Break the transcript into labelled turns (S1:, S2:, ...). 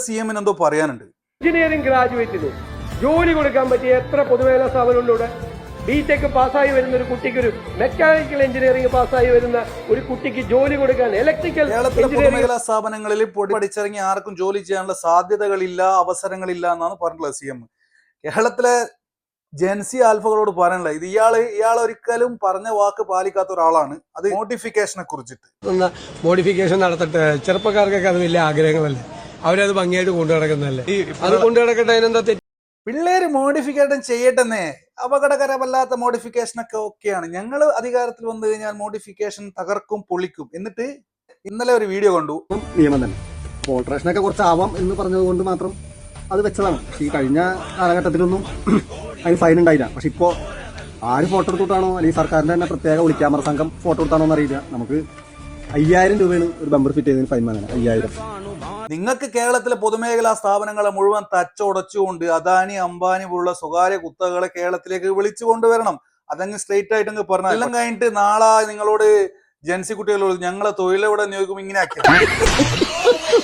S1: CM എന്തോ പറയാനുണ്ട്.
S2: Engineering ഗ്രാജുവേറ്റിന് ജോലി കൊടുക്കാൻ പറ്റിയ എത്ര പൊതുമേഖലാ സ്ഥാപനങ്ങളിലൂടെ BTech പാസ്സായി വരുന്ന ഒരു കുട്ടിക്ക്, ഒരു മെക്കാനിക്കൽ എഞ്ചിനീയറിംഗ് പാസ്സായി വരുന്ന ഒരു കുട്ടിക്ക് ജോലി കൊടുക്കാൻ ഇലക്ട്രിക്കൽ
S1: കേരളത്തിലെ പൊതുമേഖലാ സ്ഥാപനങ്ങളിൽ പഠിച്ചിറങ്ങി ആർക്കും ജോലി ചെയ്യാനുള്ള സാധ്യതകളില്ല, അവസരങ്ങളില്ല എന്നാണ് പറഞ്ഞിട്ടുള്ളത് CM. കേരളത്തിലെ ജെൻസി ആൽഫകളോട് പറയാനുള്ള ഇത് ഇയാൾ ഒരിക്കലും പറഞ്ഞ വാക്ക് പാലിക്കാത്ത ഒരാളാണ്. അത് മോഡിഫിക്കേഷനെ കുറിച്ചിട്ട്
S3: മോഡിഫിക്കേഷൻ നടത്തട്ടെ, ചെറുപ്പക്കാർക്കൊക്കെ അത് വലിയ ആഗ്രഹങ്ങളല്ലേ, അവരത് ഭംഗിയായിട്ട് കൊണ്ടു നടക്കുന്നതല്ലേ, അത് കൊണ്ടു നടക്കട്ടെ. അതിനെന്താ തെറ്റ്?
S1: പിള്ളേര് മോഡിഫിക്കേഷൻ ചെയ്യട്ടെന്നേ. അപകടകരമല്ലാത്ത മോഡിഫിക്കേഷൻ ഒക്കെ ഓക്കെയാണ്. ഞങ്ങൾ അധികാരത്തിൽ വന്നു കഴിഞ്ഞാൽ മോഡിഫിക്കേഷൻ തകർക്കും, പൊളിക്കും. എന്നിട്ട് ഇന്നലെ ഒരു വീഡിയോ കണ്ടു,
S4: നിയമം തന്നെ ഓൾട്രേഷനൊക്കെ കുറച്ചാവാം എന്ന് പറഞ്ഞതുകൊണ്ട് മാത്രം അത് വെച്ചതാണ്. പക്ഷെ ഈ കഴിഞ്ഞ കാലഘട്ടത്തിലൊന്നും അതിന് ഫൈൻ ഉണ്ടായില്ല. പക്ഷെ ഇപ്പോൾ ആര് ഫോട്ടോ എടുത്തിട്ടാണോ, അല്ലെങ്കിൽ സർക്കാരിന്റെ തന്നെ പ്രത്യേക ഒളിക്യാമറ സംഘം ഫോട്ടോ എടുത്താണോ എന്നറിയില്ല, നമുക്ക് 5000 രൂപയാണ് ഒരു ബമ്പർ ഫിറ്റ് ചെയ്തതിന് ഫൈൻ വന്നത്. 5000.
S1: നിങ്ങൾക്ക് കേരളത്തിലെ പൊതുമേഖലാ സ്ഥാപനങ്ങളെ മുഴുവൻ തച്ചൊടച്ചുകൊണ്ട് അദാനി അംബാനി പോലുള്ള സ്വകാര്യ കുത്തകളെ കേരളത്തിലേക്ക് വിളിച്ചു കൊണ്ടുവരണം. അതങ്ങ് സ്ട്രെയിറ്റ് ആയിട്ട് അങ്ങ് പറഞ്ഞാൽ എല്ലാം കഴിഞ്ഞിട്ട് നാളെ നിങ്ങളോട് ജെൻസി കുട്ടികളോട് ഞങ്ങളെ തൊഴിലെവിടെ നിയോഗിക്കും ഇങ്ങനെ ആക്കി